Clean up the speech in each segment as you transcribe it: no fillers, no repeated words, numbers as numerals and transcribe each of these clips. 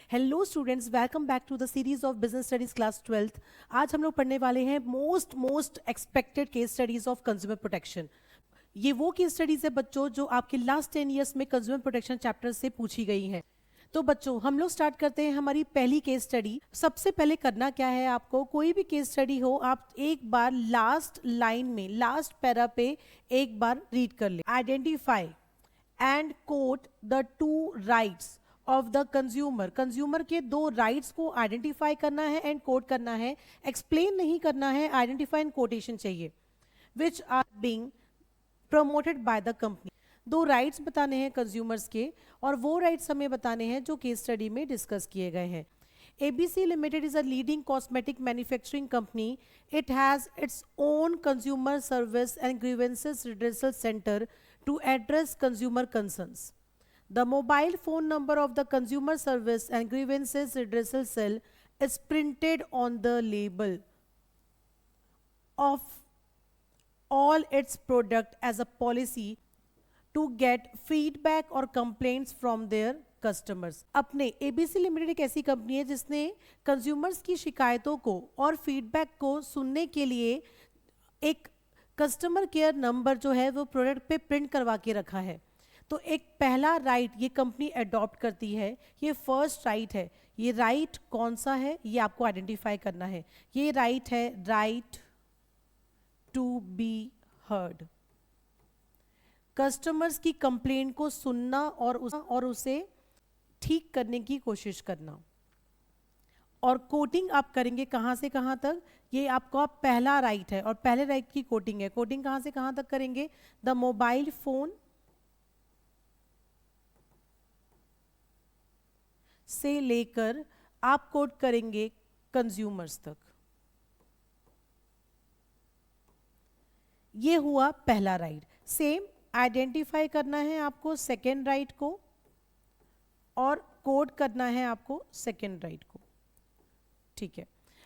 Hello students, welcome back to the series of business studies class 12th। आज हम लोग पढ़ने वाले हैं most expected case studies of consumer protection. ये वो केस स्टडीज है बच्चों जो आपके लास्ट 10 ईयर्स में कंज्यूमर प्रोटेक्शन चैप्टर से पूछी गई हैं। तो बच्चों हम लोग स्टार्ट करते हैं हमारी पहली केस स्टडी। सबसे पहले करना क्या है, आपको कोई भी केस स्टडी हो आप एक बार लास्ट लाइन में लास्ट पैरा पे एक बार रीड कर ले। Identify and quote the two rights of the consumer. Consumer के दो राइट्स को आइडेंटिफाई करना है एंड कोट करना है, एक्सप्लेन नहीं करना है, आइडेंटिफाई एंड कोटेशन चाहिए। Which are being promoted by the company. दो राइट्स बताने हैं कंज्यूमर्स के और वो राइट्स हमें बताने हैं जो केस स्टडी में डिस्कस किए गए हैं। ABC Limited is a leading cosmetic manufacturing company. It has its own consumer service and grievances redressal center to address consumer concerns. The mobile phone number of the consumer service and grievances redressal cell is printed on the label of all its product as a policy to get feedback or complaints from their customers. अपने ABC limited एक ऐसी company है जिसने consumers की शिकायतों को और feedback को सुनने के लिए एक कस्टमर केयर नंबर जो है वो प्रोडक्ट पे प्रिंट करवा के रखा है। तो एक पहला राइट ये कंपनी अडॉप्ट करती है, ये फर्स्ट राइट है। ये राइट कौन सा है ये आपको आइडेंटिफाई करना है। ये राइट है right to be heard. Customers की कंप्लेंट को सुनना और उसे ठीक करने की कोशिश करना। और कोटिंग आप करेंगे कहां से कहां तक, ये आपका पहला राइट है और पहले राइट की कोटिंग है। कोटिंग कहां से कहां तक करेंगे, द मोबाइल फोन से लेकर आप कोट करेंगे कंज्यूमर्स तक। ये हुआ पहला राइट। सेम आइडेंटिफाई करना है आपको सेकेंड राइट को और कोड करना है आपको सेकेंड राइट को। ठीक है,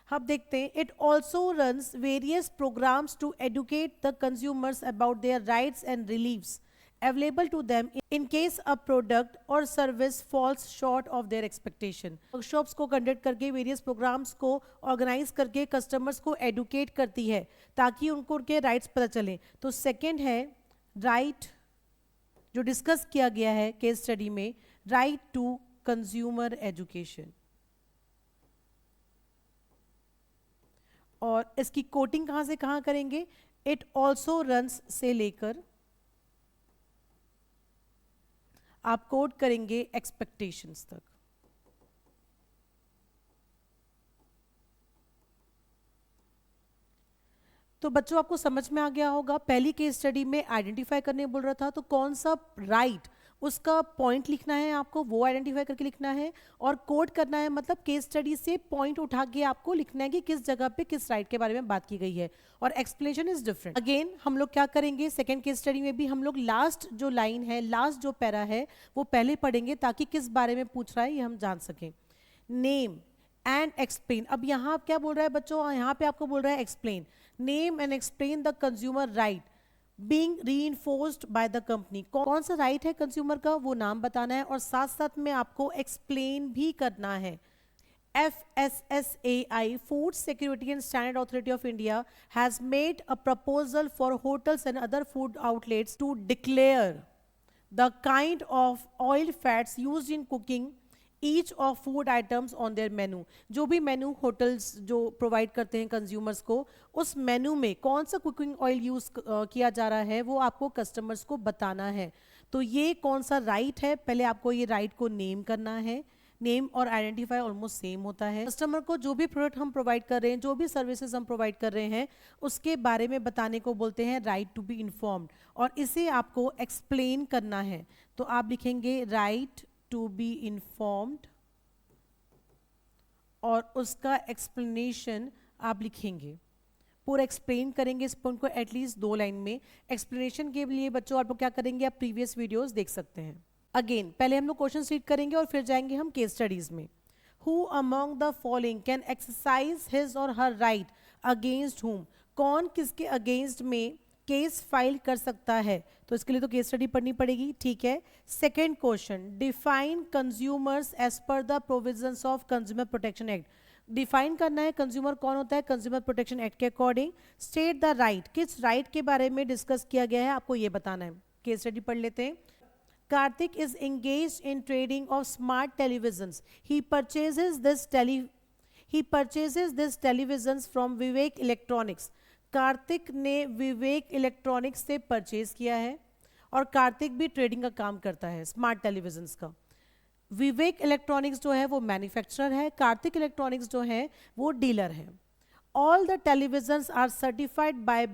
अब देखते हैं। It also runs various programmes to educate the consumers about their rights and reliefs available to them in case a product और service falls short of their expectation. Workshops को कंडक्ट करके various programmes को organise करके customers को educate करती है ताकि उनको उनके राइट्स पता चलें। तो सेकेंड है राइट जो डिस्कस किया गया है केस स्टडी में, राइट टू कंज्यूमर एजुकेशन। और इसकी कोटिंग कहां से कहां करेंगे, इट ऑल्सो रन्स से लेकर आप कोट करेंगे एक्सपेक्टेशंस तक। तो बच्चों आपको समझ में आ गया होगा, पहली केस स्टडी में आइडेंटिफाई करने बोल रहा था तो कौन सा राइट उसका पॉइंट लिखना है आपको, वो आइडेंटिफाई करके लिखना है और कोड करना है। मतलब केस स्टडी से पॉइंट उठा के आपको लिखना है कि किस जगह पे किस राइट के बारे में बात की गई है और एक्सप्लेनेशन इज डिफरेंट। अगेन हम लोग क्या करेंगे, सेकेंड केस स्टडी में भी हम लोग लास्ट जो लाइन है, लास्ट जो पैरा है वो पहले पढ़ेंगे ताकि किस बारे में पूछ रहा है ये हम जान सकें। Name and explain. अब यहाँ क्या बोल रहा है बच्चों, यहाँ पे आपको बोल रहा है explain. Name and explain the consumer right being reinforced bye the company. कौन सा राइट है कंज्यूमर का वो नाम बताना है और साथ साथ में आपको एक्सप्लेन भी करना है। FSSAI Food Security and Standard Authority of India has made a proposal for hotels and other food outlets to declare the kind of oil fats used in cooking each of food items on their मेनू। जो भी मेनू hotels जो provide करते हैं consumers को, उस मेनू में कौन सा कुकिंग ऑयल यूज किया जा रहा है वो आपको कस्टमर्स को बताना है। तो ये कौन सा राइट है, पहले आपको ये राइट को नेम करना है। नेम और आइडेंटिफाई ऑलमोस्ट सेम होता है। कस्टमर को जो भी प्रोडक्ट हम प्रोवाइड कर रहे हैं, जो भी सर्विसेज हम प्रोवाइड कर रहे हैं उसके बारे में बताने को बोलते हैं राइट टू बी इन्फॉर्म्ड और इसे आपको एक्सप्लेन करना है। तो आप लिखेंगे राइट टू बी इन्फॉर्म्ड और उसका एक्सप्लेनेशन आप लिखेंगे, पूरा एक्सप्लेन करेंगे इस पॉइंट को एटलीस्ट 2 लाइन में। एक्सप्लेनेशन के लिए बच्चों आप लोग क्या करेंगे, आप प्रीवियस वीडियोस देख सकते हैं। अगेन पहले हम लोग क्वेश्चन रीड करेंगे और फिर जाएंगे हम केस स्टडीज में। Who among the following can exercise his और हर राइट अगेंस्ट हुम। कौन किसके अगेंस्ट में केस फाइल कर सकता है, तो इसके लिए तो केस स्टडी पढ़नी पड़ेगी, ठीक है। Second question, define consumers as per the provisions of consumer protection act. Define करना है कंज्यूमर कौन होता है कंज्यूमर प्रोटेक्शन एक्ट के अकॉर्डिंग। स्टेट द राइट, किस राइट के बारे में डिस्कस किया गया है आपको ये बताना है। केस स्टडी पढ़ लेते हैं। Karthik is engaged in trading of smart televisions. He purchases this televisions from Vivek Electronics. Kartik ने विवेक इलेक्ट्रॉनिक्स से परचेज किया है और कार्तिक भी ट्रेडिंग का काम करता है स्मार्ट टेलीविजन्स का। विवेक इलेक्ट्रॉनिक्स जो है वो मैन्युफैक्चरर है, कार्तिक इलेक्ट्रॉनिक्स जो है वो डीलर है। All the televisions are certified by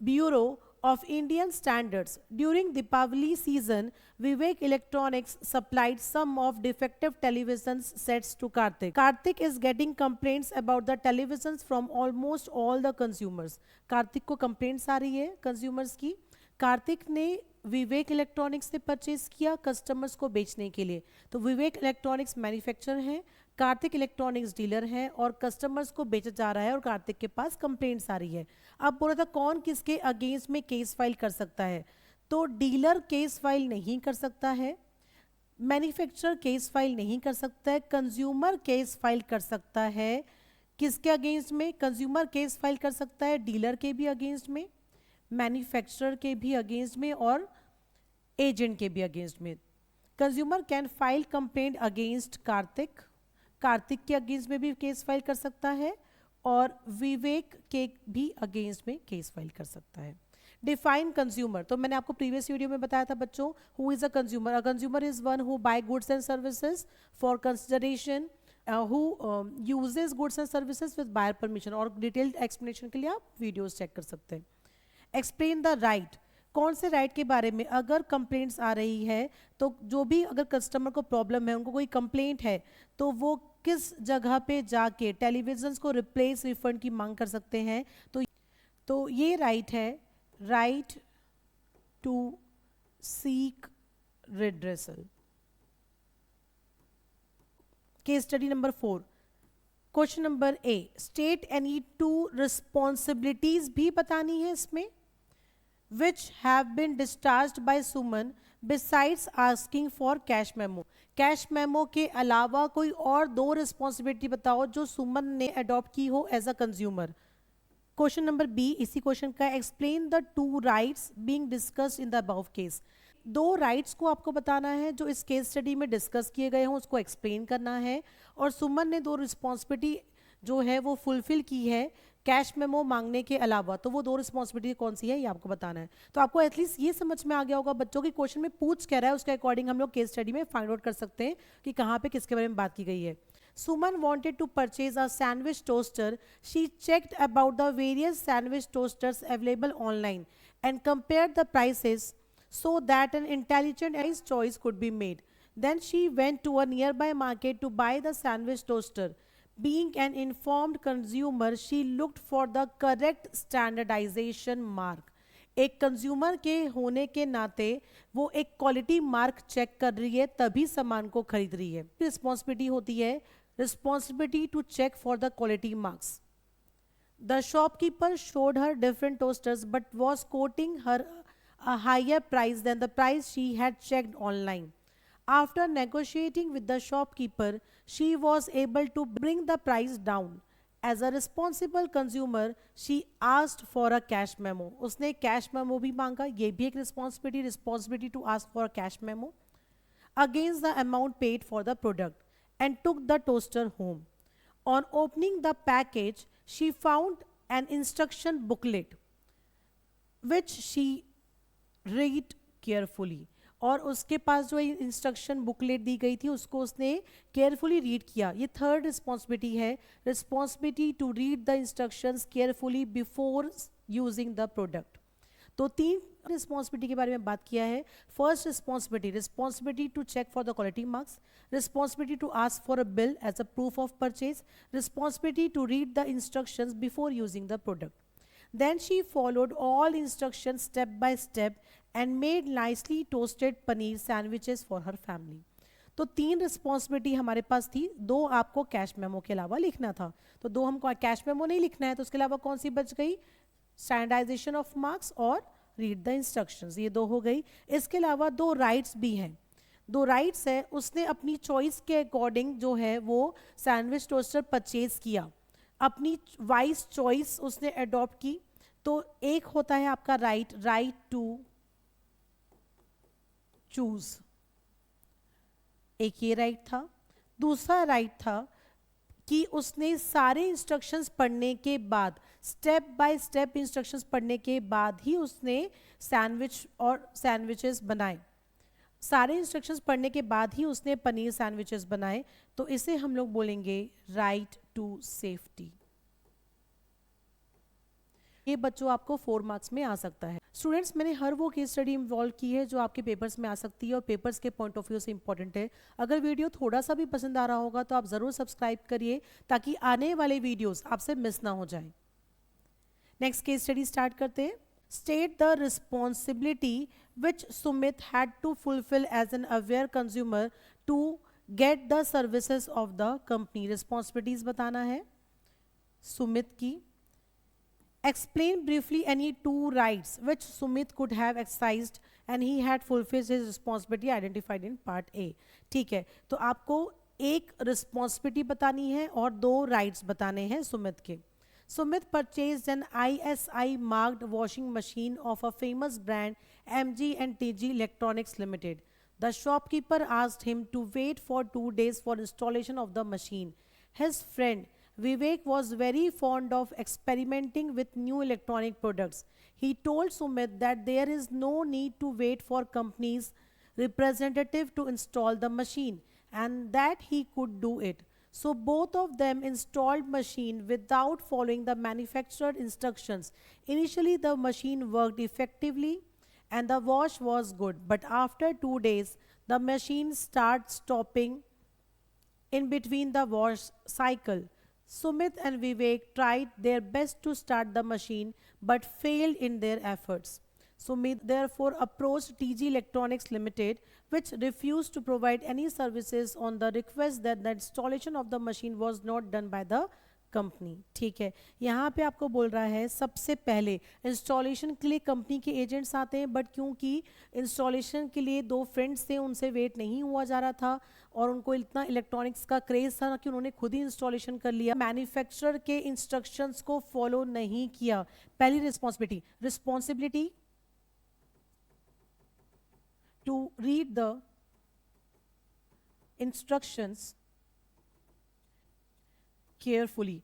bureau of Indian standards. During Deepavali season, Vivek Electronics supplied some of defective television sets to Karthik. Karthik is getting complaints about the televisions from almost all the consumers. Karthik को complaints आ रही है consumers की। कार्तिक ने विवेक electronics से purchase किया customers को बेचने के लिए। तो विवेक इलेक्ट्रॉनिक्स मैन्युफैक्चरर है, कार्तिक इलेक्ट्रॉनिक्स डीलर है और कस्टमर्स को बेचा जा रहा है और कार्तिक के पास कंप्लेंट्स आ रही है। अब बोला था कौन किसके अगेंस्ट में केस फाइल कर सकता है, तो डीलर केस फाइल नहीं कर सकता है, मैन्युफैक्चरर केस फाइल नहीं कर सकता है, कंज्यूमर केस फाइल कर सकता है। किसके अगेंस्ट में? कंज्यूमर केस फाइल कर सकता है डीलर के भी अगेंस्ट में, मैन्युफैक्चरर के भी अगेंस्ट में और एजेंट के भी अगेंस्ट में। Consumer can file complaint against Kartik, Kartik के अगेंस्ट में भी केस फाइल कर सकता है और विवेक के भी अगेंस्ट में केस फाइल कर सकता है। डिफाइन कंज्यूमर, तो मैंने आपको प्रीवियस वीडियो में बताया था बच्चों, who is a consumer? A consumer is one who buy goods and services for consideration, who uses goods and services with buyer permission। और डिटेल्ड एक्सप्लेनेशन के लिए आप वीडियोस चेक कर सकते हैं। एक्सप्लेन द राइट, कौन से राइट के बारे में? अगर कंप्लेंट्स आ रही है तो जो भी अगर कस्टमर को प्रॉब्लम है, उनको कोई कंप्लेंट है, तो वो किस जगह पे जाके टेलीविजन्स को रिप्लेस रिफंड की मांग कर सकते हैं। तो ये राइट है, right to seek redressal. Case study number 4, question number A, state any 2 responsibilities भी बतानी है इसमें which have been discharged by Suman besides asking for cash memo। Cash memo के अलावा कोई और 2 रिस्पॉन्सिबिलिटी बताओ जो सुमन ने अडॉप्ट की हो as a consumer. Question number B इसी क्वेश्चन का, explain the 2 rights being discussed in the above case. 2 rights को आपको बताना है जो इस केस स्टडी में डिस्कस किए गए हों, उसको एक्सप्लेन करना है। और सुमन ने 2 रिस्पॉन्सिबिलिटी जो है वो फुलफिल की है कैश मेमो मांगने के अलावा, तो वो 2 रिस्पॉन्सिबिलिटी कौन सी है ये आपको बताना है। तो आपको एटलीस्ट ये समझ में आ गया होगा बच्चों की क्वेश्चन में पूछ क्या रहा है, उसके अकॉर्डिंग हम लोग केस स्टडी में फाइंड आउट कर सकते हैं कि कहाँ पे किसके बारे में बात की गई है। सुमन wanted to purchase a sandwich toaster. She checked about the various sandwich toasters available online and compared the prices so that an intelligent choice could be made. Then she went to a nearby market to buy the sandwich toaster. Being an informed consumer, she looked for the correct standardization mark. एक consumer के होने के नाते वो एक quality mark check कर रही है तभी सामान को खरीद रही है। रिस्पॉन्सिबिलिटी होती है responsibility to check for the quality marks. The shopkeeper showed her different toasters but was quoting her a higher price than the price she had checked online. After negotiating with the shopkeeper, she was able to bring the price down. As a responsible consumer, she asked for a cash memo. उसने cash memo भी मांगा, ये भी एक responsibility to ask for a cash memo against the amount paid for the product, and took the toaster home. On opening the package, she found an instruction booklet which she read carefully. और उसके पास जो instruction booklet दी गई थी उसको उसने carefully read किया। ये 3rd responsibility है, responsibility to read the instructions carefully before using the product. तो 3 रिस्पॉन्सिबिलिटी के बारे में बात किया है। First responsibility to check for the quality marks, responsibility to ask for a bill as a proof of purchase, responsibility to read the instructions before using the product. Then she followed all instructions step by step and made nicely toasted paneer sandwiches for her family. तो 3 responsibility हमारे पास थी, 2 आपको cash memo के अलावा लिखना था। तो 2 हमको कैश मेमो नहीं लिखना है, तो उसके अलावा कौन सी बच गई? स्टैंडर्डाइजेशन ऑफ मार्क्स और रीड द इंस्ट्रक्शंस, ये दो हो गई। इसके अलावा दो राइट्स भी हैं, दो राइट्स है, उसने अपनी चॉइस के अकॉर्डिंग जो है वो सैंडविच टोस्टर परचेज किया, अपनी वाइज चॉइस उसने अडॉप्ट की। तो एक होता है आपका राइट टू चूज, एक ये राइट था। दूसरा राइट था कि उसने सारे इंस्ट्रक्शंस पढ़ने के बाद, स्टेप बाय स्टेप इंस्ट्रक्शंस पढ़ने के बाद ही उसने सैंडविच और सैंडविचेस बनाए, सारे इंस्ट्रक्शंस पढ़ने के बाद ही उसने पनीर सैंडविचेस बनाए। तो इसे हम लोग बोलेंगे राइट टू सेफ्टी। ये बच्चों आपको 4 मार्क्स में आ सकता है। स्टूडेंट्स, मैंने हर वो केस स्टडी इन्वॉल्व की है जो आपके पेपर्स में आ सकती है और पेपर्स के पॉइंट ऑफ व्यू से इंपॉर्टेंट है। अगर वीडियो थोड़ा सा भी पसंद आ रहा होगा तो आप ज़रूर सब्सक्राइब करिए ताकि आने वाले वीडियोस आपसे मिस ना हो जाए। नेक्स्ट केस स्टडी स्टार्ट करते हैं। State the responsibility which Sumit had to fulfil as an aware consumer to get the services of the company. Responsibilities बताना है सुमित की। Explain briefly any two rights which Sumit could have exercised and he had fulfilled his responsibility identified in part A। ठीक है, तो आपको एक responsibility बतानी है और दो राइट्स बताने हैं सुमित के। Sumit purchased an ISI marked washing machine of a famous brand MG&TG Electronics Limited. The shopkeeper asked him to wait for 2 days for installation of the machine. His friend Vivek was very fond of experimenting with new electronic products. He told Sumit that there is no need to wait for company's representative to install the machine and that he could do it. So both of them installed machine without following the manufacturer instructions. Initially the machine worked effectively and the wash was good, but after 2 days the machine started stopping in between the wash cycle. Sumit and Vivek tried their best to start the machine but failed in their efforts. Sumit therefore approached TG Electronics Limited, which refused to provide any services on the request that the installation of the machine was not done by the company. ठीक है, यहाँ पे आपको बोल रहा है सबसे पहले इंस्टॉलेशन के लिए कंपनी के एजेंट्स आते हैं, बट क्योंकि इंस्टॉलेशन के लिए दो फ्रेंड्स थे उनसे वेट नहीं हुआ जा रहा था और उनको इतना इलेक्ट्रॉनिक्स का क्रेज था कि उन्होंने खुद ही इंस्टॉलेशन कर लिया, मैन्युफैक्चरर के इंस्ट्रक्शंस को फॉलो नहीं किया। पहली responsibility to read the instructions carefully.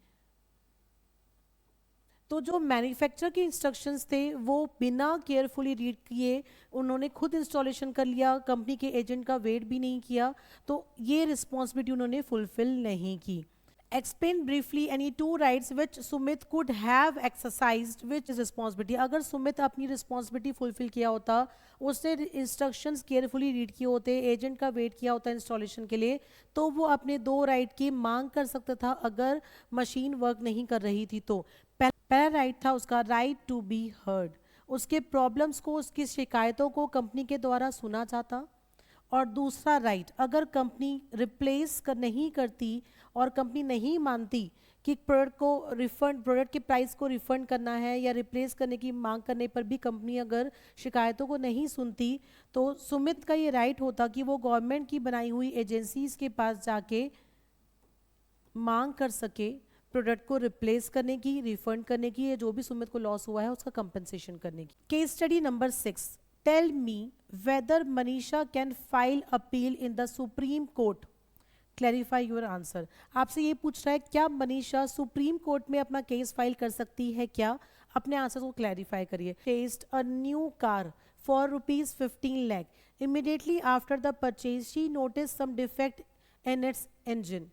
तो जो मैन्युफैक्चरर के इंस्ट्रक्शंस थे वो बिना केयरफुली रीड किए उन्होंने खुद इंस्टॉलेशन कर लिया, कंपनी के एजेंट का वेट भी नहीं किया, तो ये रिस्पॉन्सिबिलिटी उन्होंने फुलफिल नहीं की। Explain briefly any two rights which Sumit could have exercised, which is responsibility। अगर सुमित अपनी रिस्पॉन्सिबिलिटी फुलफिल किया होता, उसने इंस्ट्रक्शंस केयरफुली रीड किए होते, एजेंट का वेट किया होता इंस्टॉलेशन के लिए, तो वो अपने दो राइट की मांग कर सकता था अगर मशीन वर्क नहीं कर रही थी। तो पहला राइट था उसका राइट टू बी हर्ड, उसके प्रॉब्लम्स को, उसकी शिकायतों को कंपनी के द्वारा सुना जाता। और दूसरा राइट, अगर कंपनी रिप्लेस नहीं करती और कंपनी नहीं मानती कि प्रोडक्ट को रिफंड, प्रोडक्ट के प्राइस को रिफंड करना है या रिप्लेस करने की मांग करने पर भी कंपनी अगर शिकायतों को नहीं सुनती, तो सुमित का ये राइट होता कि वो गवर्नमेंट की बनाई हुई एजेंसीज के पास जाके मांग कर सके प्रोडक्ट को रिप्लेस करने की, रिफंड करने की, या जो भी सुमित को लॉस हुआ है उसका कंपनसेशन करने की। Case study number 6, tell me whether Manisha can file appeal in the Supreme Court, clarify your answer. आपसे ये पूछ रहा है क्या मनीषा सुप्रीम कोर्ट में अपना केस फाइल कर सकती है क्या, अपने आंसर को क्लैरिफाई करिए। Test a new car for ₹15 lakh, immediately after the purchase she noticed some defect in its engine.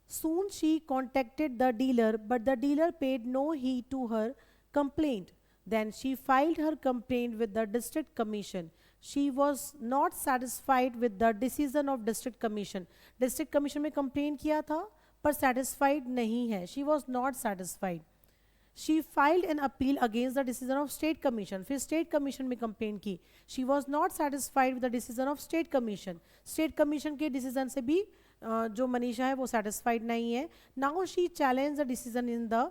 Soon she contacted the dealer, but the dealer paid no heed to her complaint. Then she filed her complaint with the district commission. She was not satisfied with the decision of district commission. District commission में complaint किया था पर satisfied नहीं है. She was not satisfied. She filed an appeal against the decision of state commission. फिर state commission में complaint की. She was not satisfied with the decision of state commission. State commission के decision से भी जो मनीषा है वो satisfied नहीं है. Now she challenged the decision in the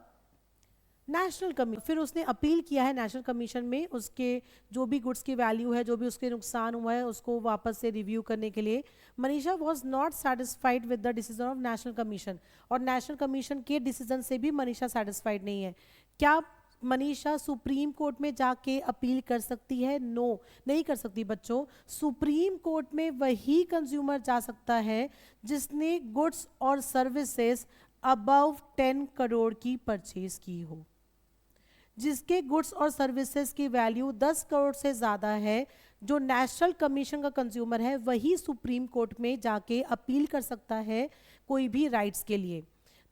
national commission, फिर उसने अपील किया है नेशनल कमीशन में उसके जो भी गुड्स की वैल्यू है, जो भी उसके नुकसान हुआ है, उसको वापस से रिव्यू करने के लिए। Manisha was not satisfied with the decision of national commission, और नेशनल कमीशन के डिसीजन से भी मनीषा सेटिस्फाइड नहीं है। क्या मनीषा सुप्रीम कोर्ट में जाके अपील कर सकती है? नो, नहीं कर सकती बच्चों। सुप्रीम कोर्ट में वही कंज्यूमर जा सकता है जिसने गुड्स और सर्विसेज अबव 10 करोड़ की परचेज की हो, जिसके गुड्स और सर्विसेज की वैल्यू 10 करोड़ से ज़्यादा है। जो नेशनल कमीशन का कंज्यूमर है वही सुप्रीम कोर्ट में जाके अपील कर सकता है कोई भी राइट्स के लिए।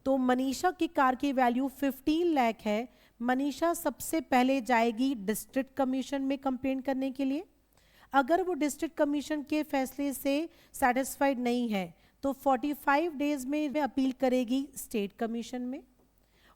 तो मनीषा की कार की वैल्यू 15 लाख है। मनीषा सबसे पहले जाएगी डिस्ट्रिक्ट कमीशन में कंप्लेन करने के लिए। अगर वो डिस्ट्रिक्ट कमीशन के फैसले से सेटिस्फाइड नहीं है तो 45 डेज में अपील करेगी स्टेट कमीशन में,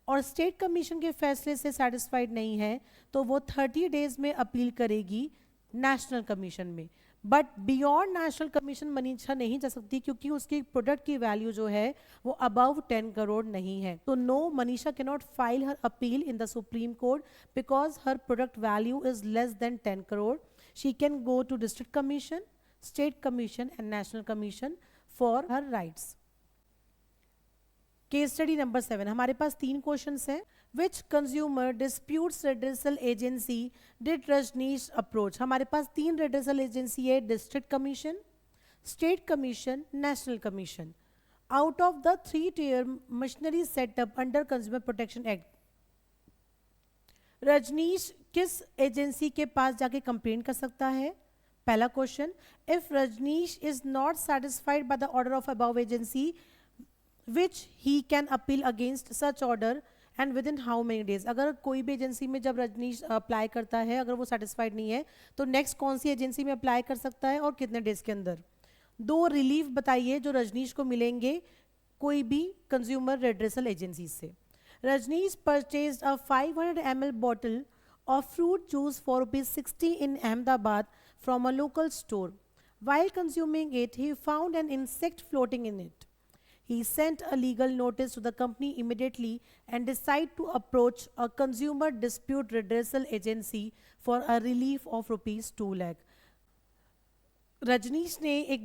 और स्टेट कमीशन के फैसले से सेटिस्फाइड नहीं है तो वो 30 डेज में अपील करेगी नेशनल कमीशन में। But beyond national commission Manisha नहीं जा सकती क्योंकि उसकी प्रोडक्ट की वैल्यू जो है वो अबव 10 करोड़ नहीं है। तो no, Manisha can not file her appeal in the Supreme Court because her product value is less than 10 crore. She can go to district commission, state commission and national commission for her rights. Case study number 7, हमारे पास 3 questions हैं। Which consumer disputes redressal agency did Rajneesh approach? हमारे पास 3 redressal agency है, district commission, state commission, national commission. Out of the 3 tier machinery setup under consumer protection act, Rajnish किस agency के पास जाके complain कर सकता है? पहला question, if Rajnish is not satisfied by the order of above agency which he can appeal against such order and within how many days? अगर कोई भी एजेंसी में जब रजनीश अप्लाई करता है, अगर वो सेटिस्फाइड नहीं है तो नेक्स्ट कौन सी एजेंसी में अप्लाई कर सकता है और कितने डेज के अंदर? 2 रिलीफ बताइए जो रजनीश को मिलेंगे कोई भी कंज्यूमर रेड्रेसल एजेंसी से। Rajneesh purchased a 500 ml bottle of fruit juice for ₹60 in Ahmedabad from a local store. While consuming it, he found an insect floating in it. He sent a legal notice to the company immediately and decided to approach a consumer dispute redressal agency for a relief of ₹2 lakh. Rajneesh ने एक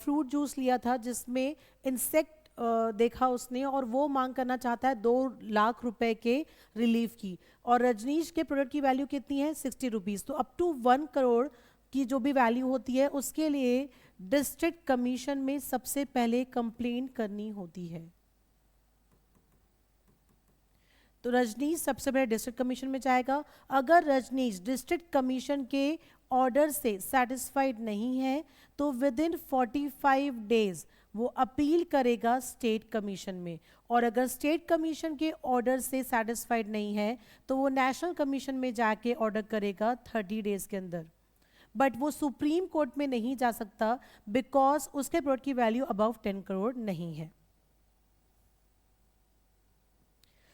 fruit juice लिया था जिसमें insect देखा उसने और वो मांग करना चाहता है 2 लाख रुपए के रिलीफ की, और रजनीश के प्रोडक्ट की वैल्यू कितनी है? 60 रुपीज़। तो अप टू 1 करोड़ की जो भी वैल्यू होती है उसके लिए डिस्ट्रिक्ट कमीशन में सबसे पहले कंप्लेंट करनी होती है। तो रजनीश सबसे पहले डिस्ट्रिक्ट कमीशन में जाएगा। अगर रजनीश डिस्ट्रिक्ट कमीशन के ऑर्डर से सेटिस्फाइड नहीं है तो विद इन 45 डेज वो अपील करेगा स्टेट कमीशन में, और अगर स्टेट कमीशन के ऑर्डर से सेटिस्फाइड नहीं है तो वो नेशनल कमीशन में जाके ऑर्डर करेगा 30 डेज के अंदर। बट वो सुप्रीम कोर्ट में नहीं जा सकता बिकॉज उसके प्रोडक्ट की वैल्यू अबव 10 करोड़ नहीं है।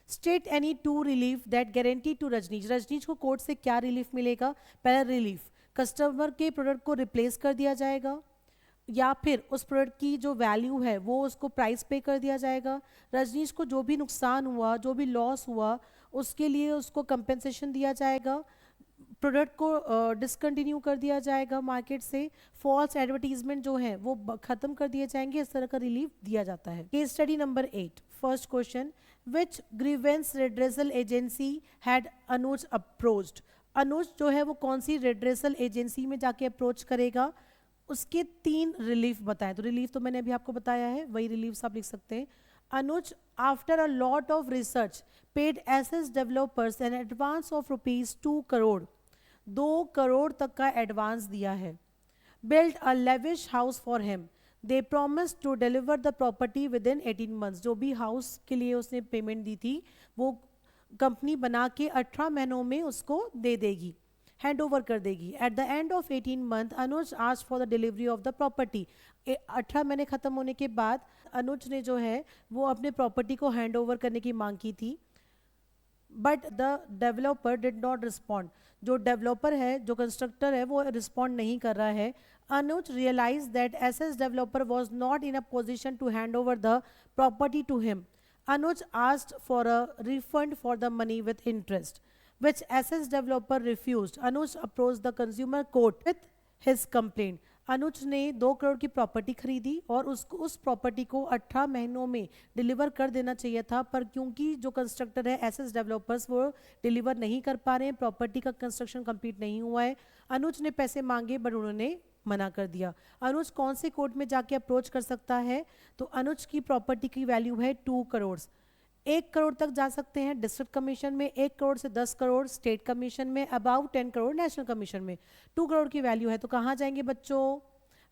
State any 2 relief that guarantee to Rajnish. Rajnish को कोर्ट से क्या रिलीफ मिलेगा? पहला रिलीफ, कस्टमर के प्रोडक्ट को रिप्लेस कर दिया जाएगा, या फिर उस प्रोडक्ट की जो वैल्यू है वो उसको प्राइस पे कर दिया जाएगा। रजनीश को जो भी नुकसान हुआ, जो भी लॉस हुआ, उसके लिए उसको कंपेंसेशन दिया जाएगा, प्रोडक्ट को डिसकंटिन्यू कर दिया जाएगा मार्केट से, फॉल्स एडवर्टीजमेंट जो है वो खत्म कर दिए जाएंगे। इस तरह का रिलीफ दिया जाता है। Case study number 8, first question, which grievance redressal agency had Anuj approached? Anuj जो है वो कौन सी रेड्रेसल एजेंसी में जाके अप्रोच करेगा? उसके 3 रिलीफ बताएं। तो रिलीफ तो मैंने अभी आपको बताया है, वही रिलीफ आप लिख सकते हैं। Anuj after a lot of research paid SS developers an advance of ₹2 crore, 2 crore तक का एडवांस दिया है। Build a lavish house for him, they promise to deliver the property within 18 months. जो भी हाउस के लिए उसने पेमेंट दी थी वो कंपनी बना के 18 महीनों में उसको दे देगी, हैंड ओवर कर देगी। At the end of 18 month Anuj asked for the delivery of the property. 18 महीने खत्म होने के बाद अनुज ने जो है वो अपने प्रॉपर्टी को हैंड ओवर करने की मांग की थी, but the developer did not respond. जो डेवलपर है, जो कंस्ट्रक्टर है, वो रिस्पॉन्ड नहीं कर रहा है। Anuj realise that SS developer was not in a position to hand over the property to him. Anuj asked for a refund for the money with interest, which assets developer refused. Anuj approached the consumer court with his complaint. अनुज ने 2 करोड़ की property खरीदी और उसको उस property को 18 महीनों में deliver कर देना चाहिए था, पर क्योंकि जो कंस्ट्रक्टर है एसएस डेवलपर्स वो डिलीवर नहीं कर पा रहे हैं, प्रॉपर्टी का कंस्ट्रक्शन कंप्लीट नहीं हुआ है, अनुज ने पैसे मांगे बट उन्होंने मना कर दिया। अनुज कौन से कोर्ट में जाके अप्रोच कर सकता है? तो अनुज की प्रॉपर्टी की वैल्यू है 2 करोड़। 1 करोड़ तक जा सकते हैं डिस्ट्रिक्ट कमीशन में, 1 करोड़ से 10 करोड़ स्टेट कमीशन में, अबाउट 10 करोड़ नेशनल कमीशन में। 2 करोड़ की वैल्यू है तो कहाँ जाएंगे बच्चों?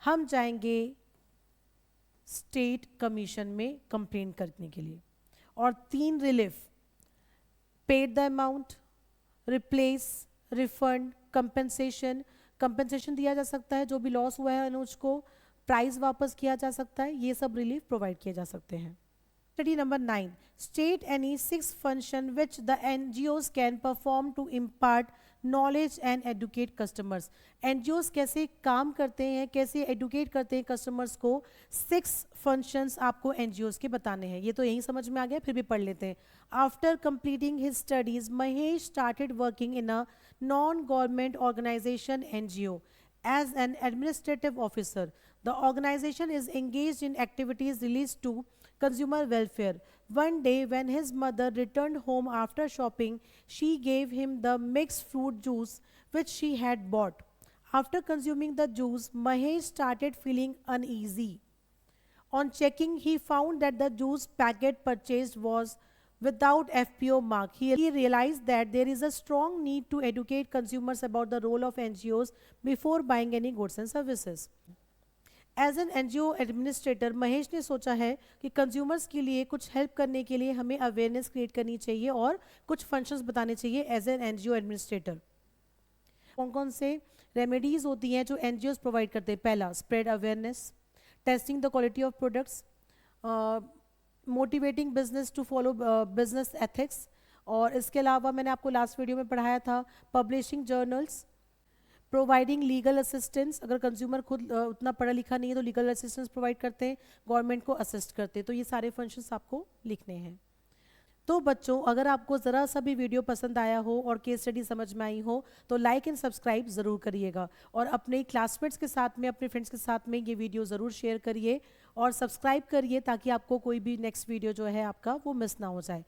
हम जाएंगे स्टेट कमीशन में कंप्लेन करने के लिए। और 3 relief, paid the amount, replace, refund, compensation. Compensation दिया जा सकता है जो भी लॉस हुआ है अनुज को, प्राइस वापस किया जा सकता है, ये सब रिलीफ प्रोवाइड किए जा सकते हैं। Study number 9. State any 6 function which the NGOs can perform to impart knowledge and educate customers. NGOs कैसे काम करते हैं, कैसे educate करते हैं customers को, 6 functions आपको NGOs के बताने हैं। ये तो यही समझ में आ गया, फिर भी पढ़ लेते हैं। After completing his studies, Mahesh started working in a non-government organization NGO as an administrative officer. The organization is engaged in activities related to consumer welfare. One day when his mother returned home after shopping, she gave him the mixed fruit juice which she had bought. After consuming the juice, Mahesh started feeling uneasy. On checking, he found that the juice packet purchased was without FPO mark. He realized that there is a strong need to educate consumers about the role of NGOs before buying any goods and services. As an NGO administrator Mahesh ने सोचा है कि consumers के लिए कुछ help करने के लिए हमें अवेयरनेस क्रिएट करनी चाहिए और कुछ फंक्शंस बताने चाहिए एज एन एनजीओ एडमिनिस्ट्रेटर। कौन कौन से रेमेडीज होती हैं जो एनजीओस प्रोवाइड करते हैं? पहला, spread awareness, testing the quality of products, motivating business to follow business ethics, और इसके अलावा मैंने आपको लास्ट वीडियो में पढ़ाया था publishing journals, providing legal assistance, अगर कंज्यूमर खुद उतना पढ़ा लिखा नहीं है तो लीगल असिस्टेंस प्रोवाइड करते हैं, गवर्नमेंट को असिस्ट करते हैं। तो ये सारे फंक्शंस आपको लिखने हैं। तो बच्चों, अगर आपको ज़रा सा भी वीडियो पसंद आया हो और केस स्टडी समझ में आई हो तो लाइक एंड सब्सक्राइब ज़रूर करिएगा, और अपने क्लासमेट्स के साथ में, अपने फ्रेंड्स के साथ में ये वीडियो ज़रूर शेयर करिए और सब्सक्राइब करिए ताकि आपको कोई भी नेक्स्ट वीडियो जो है आपका वो मिस ना हो जाए।